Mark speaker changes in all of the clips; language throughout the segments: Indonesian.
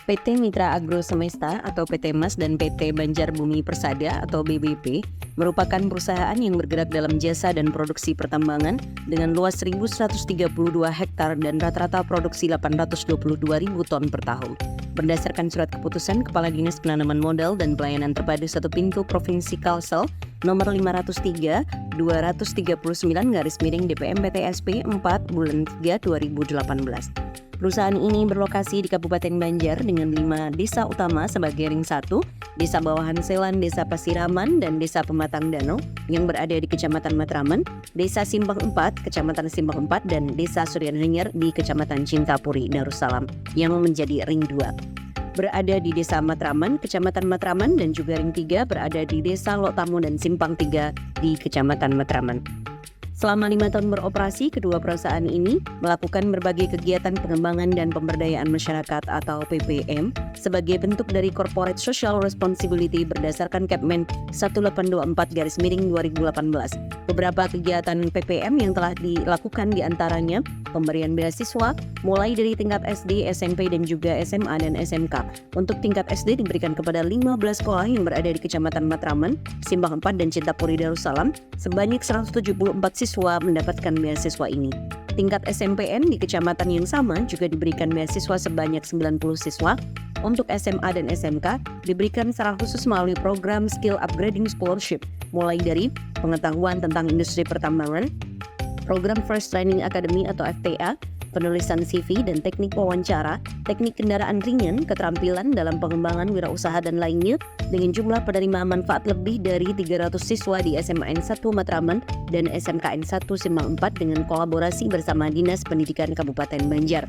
Speaker 1: PT Mitra Agro Semesta atau PT Mas dan PT Banjar Bumi Persada atau BBP merupakan perusahaan yang bergerak dalam jasa dan produksi pertambangan dengan luas 1.132 hektar dan rata-rata produksi 822.000 ton per tahun. Berdasarkan surat keputusan Kepala Dinas Penanaman Modal dan Pelayanan Terpadu Satu Pintu Provinsi Kalsel nomor 503/2039 DPM PTSP 4 bulan 3 2018. Perusahaan ini berlokasi di Kabupaten Banjar dengan 5 desa utama sebagai ring 1, Desa Bawahan Selan, Desa Pasiraman, dan Desa Pematang Danau yang berada di Kecamatan Matraman, Desa Simpang 4, Kecamatan Simpang 4, dan Desa Suryananyar di Kecamatan Cintapuri, Darussalam yang menjadi ring 2. Berada di Desa Matraman, Kecamatan Matraman, dan juga ring 3 berada di Desa Lotamu dan Simpang 3 di Kecamatan Matraman. Selama 5 tahun beroperasi, kedua perusahaan ini melakukan berbagai kegiatan pengembangan dan pemberdayaan masyarakat atau PPM sebagai bentuk dari Corporate Social Responsibility berdasarkan Kepmen 1824/2018. Beberapa kegiatan PPM yang telah dilakukan diantaranya pemberian beasiswa mulai dari tingkat SD, SMP, dan juga SMA dan SMK. Untuk tingkat SD diberikan kepada 15 sekolah yang berada di Kecamatan Matraman, Simpang 4, dan Cintapuri, Darussalam. Sebanyak 174 siswa mendapatkan beasiswa ini. Tingkat SMPN di kecamatan yang sama juga diberikan beasiswa sebanyak 90 siswa. Untuk SMA dan SMK diberikan secara khusus melalui program Skill Upgrading Scholarship, mulai dari pengetahuan tentang industri pertambangan, program First Training Academy atau FTA, penulisan CV dan teknik wawancara, teknik kendaraan ringan, keterampilan dalam pengembangan wirausaha dan lainnya, dengan jumlah penerima manfaat lebih dari 300 siswa di SMAN 1 Matraman dan SMKN 1 Simpang 4 dengan kolaborasi bersama Dinas Pendidikan Kabupaten Banjar.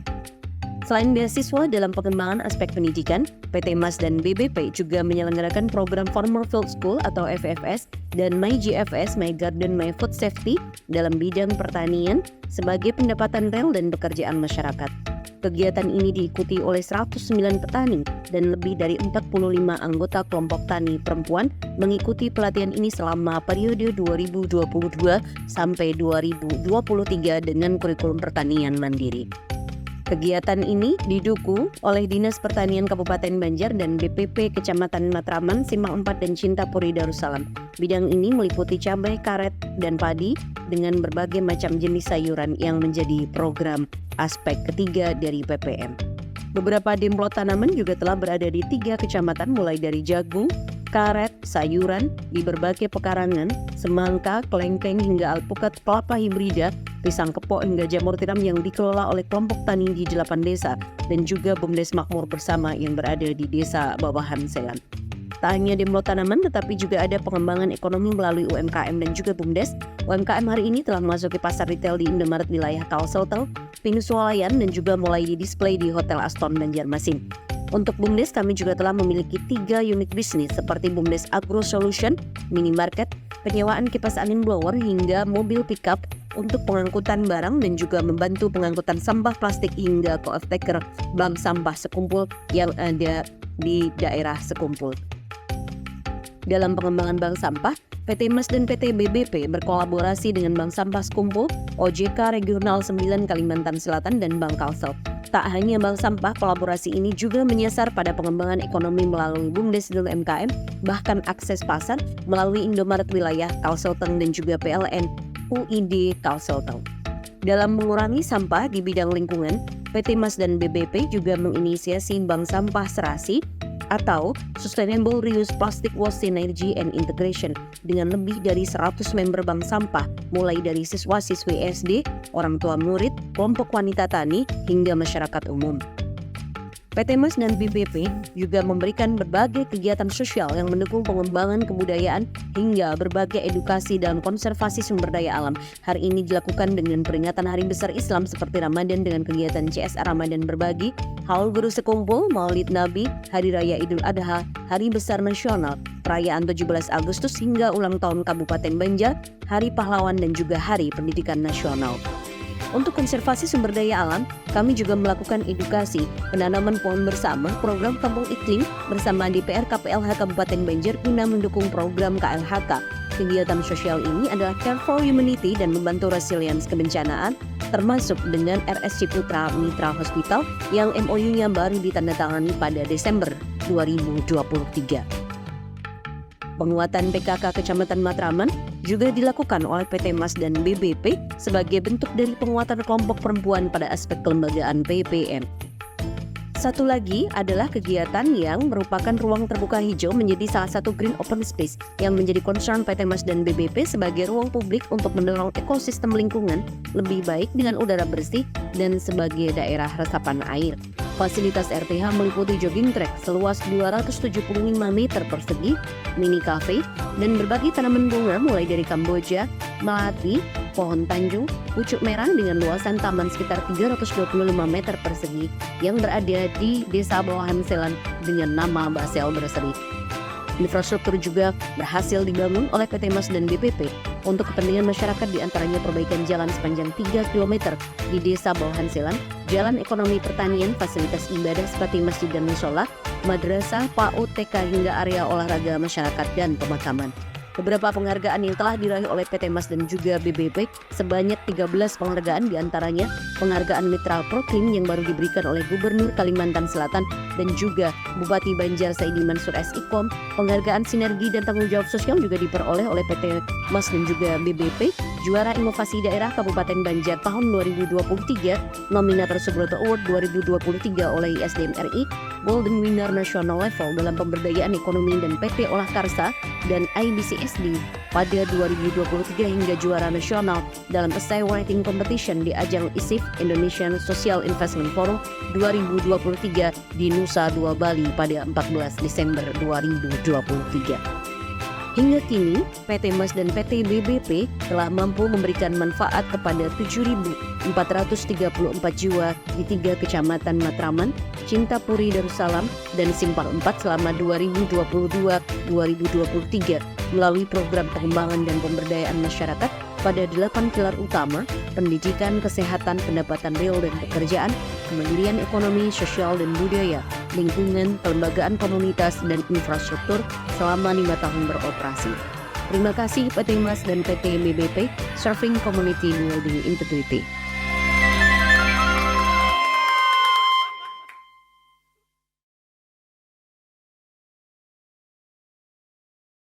Speaker 1: Selain beasiswa dalam pengembangan aspek pendidikan, PT Mas dan BBP juga menyelenggarakan program Farmer Field School atau FFS dan My GFS, My Garden, My Food Safety dalam bidang pertanian sebagai pendapatan rel dan pekerjaan masyarakat. Kegiatan ini diikuti oleh 109 petani dan lebih dari 45 anggota kelompok tani perempuan mengikuti pelatihan ini selama periode 2022 sampai 2023 dengan kurikulum pertanian mandiri. Kegiatan ini didukung oleh Dinas Pertanian Kabupaten Banjar dan BPP Kecamatan Matraman, Simpang 4, dan Cintapuri, Darussalam. Bidang ini meliputi cabai, karet, dan padi dengan berbagai macam jenis sayuran yang menjadi program aspek ketiga dari PPM. Beberapa demplot tanaman juga telah berada di 3 kecamatan mulai dari jagung, karet, sayuran di berbagai pekarangan, semangka, kelengkeng hingga alpukat, kelapa hibrida, pisang kepok hingga jamur tiram yang dikelola oleh kelompok tani di 8 desa dan juga BUMDes Makmur Bersama yang berada di Desa Bawahan Selan. Tak hanya demplot tanaman tetapi juga ada pengembangan ekonomi melalui UMKM dan juga BUMDes. UMKM hari ini telah memasuki pasar retail di Indomaret wilayah Kalsel, Pinusualayan, dan juga mulai didisplay di Hotel Aston Banjarmasin. Untuk BUMDes, kami juga telah memiliki 3 unit bisnis seperti BUMDes Agro Solution, minimarket, penyewaan kipas angin blower hingga mobil pickup untuk pengangkutan barang dan juga membantu pengangkutan sampah plastik hingga co-off-taker bank sampah Sekumpul yang ada di daerah Sekumpul. Dalam pengembangan bank sampah, PT Mas dan PT BBP berkolaborasi dengan Bank Sampah Sekumpul, OJK Regional 9 Kalimantan Selatan, dan Bank Kalsel. Tak hanya bank sampah, kolaborasi ini juga menyasar pada pengembangan ekonomi melalui BUMDes dan UMKM, bahkan akses pasar melalui Indomaret wilayah Kalselteng dan juga PLN UID Kalselteng. Dalam mengurangi sampah di bidang lingkungan, PT Mas dan BBP juga menginisiasi Bank Sampah Serasi atau Sustainable Reuse Plastic Waste Synergy and Integration dengan lebih dari 100 member bank sampah mulai dari siswa-siswi SD, orang tua murid, kelompok wanita tani, hingga masyarakat umum. PT Mas dan BBP juga memberikan berbagai kegiatan sosial yang mendukung pengembangan kebudayaan hingga berbagai edukasi dalam konservasi sumber daya alam. Hari ini dilakukan dengan peringatan Hari Besar Islam seperti Ramadan dengan kegiatan CSR Ramadan Berbagi, Haul Guru Sekumpul, Maulid Nabi, Hari Raya Idul Adha, Hari Besar Nasional, perayaan 17 Agustus hingga ulang tahun Kabupaten Banjar, Hari Pahlawan, dan juga Hari Pendidikan Nasional. Untuk konservasi sumber daya alam, kami juga melakukan edukasi, penanaman pohon bersama, program kampung iklim bersama DPR KPLH Kabupaten Banjar guna mendukung program KLHK. Kegiatan sosial ini adalah Care for Humanity dan membantu resilience kebencanaan, termasuk dengan RS Ciputra Mitra Hospital yang MOU-nya baru ditandatangani pada Desember 2023. Penguatan PKK Kecamatan Matraman juga dilakukan oleh PT MAS dan BBP sebagai bentuk dari penguatan kelompok perempuan pada aspek kelembagaan PPM. Satu lagi adalah kegiatan yang merupakan ruang terbuka hijau menjadi salah satu green open space yang menjadi concern PT MAS dan BBP sebagai ruang publik untuk mendorong ekosistem lingkungan lebih baik dengan udara bersih dan sebagai daerah resapan air. Fasilitas RTH meliputi jogging track seluas 275 meter persegi, mini cafe, dan berbagai tanaman bunga mulai dari Kamboja, melati, pohon tanjung, pucuk merah dengan luasan taman sekitar 325 meter persegi yang berada di Desa Bawahan Selan dengan nama Basel Berseri. Infrastruktur juga berhasil dibangun oleh PT MAS dan BPP untuk kepentingan masyarakat, diantaranya perbaikan jalan sepanjang 3 km di Desa Bawahan Selan, jalan ekonomi pertanian, fasilitas ibadah seperti masjid dan musola, madrasah, PAUD, TK hingga area olahraga masyarakat dan pemakaman. Beberapa penghargaan yang telah diraih oleh PT MAS dan juga BBP sebanyak 13 penghargaan, diantaranya penghargaan Mitra Proklin yang baru diberikan oleh Gubernur Kalimantan Selatan dan juga Bupati Banjar Saidi Mansur S.Ikom. Penghargaan Sinergi dan Tanggung Jawab Sosial juga diperoleh oleh PT MAS dan juga BBP. Juara Inovasi Daerah Kabupaten Banjar tahun 2023, Nominator Subroto Award 2023 oleh ISDM RI, Golden Winner National Level dalam Pemberdayaan Ekonomi dan PT Olah Karsa dan IBCSD pada 2023 hingga juara nasional dalam Essay Writing Competition di ajang ISIF Indonesian Social Investment Forum 2023 di Nusa Dua Bali pada 14 Desember 2023. Hingga kini, PT MAS dan PT BBP telah mampu memberikan manfaat kepada 7.434 jiwa di 3 kecamatan Matraman, Cintapuri Darussalam, dan Simpang 4 selama 2022-2023 melalui program pengembangan dan pemberdayaan masyarakat pada 8 pilar utama: pendidikan, kesehatan, pendapatan real dan pekerjaan, kemandirian ekonomi, sosial dan budaya, lingkungan, kelembagaan komunitas, dan infrastruktur selama 5 tahun beroperasi. Terima kasih PT MAS dan PT BBP, Serving Community Building Integrity.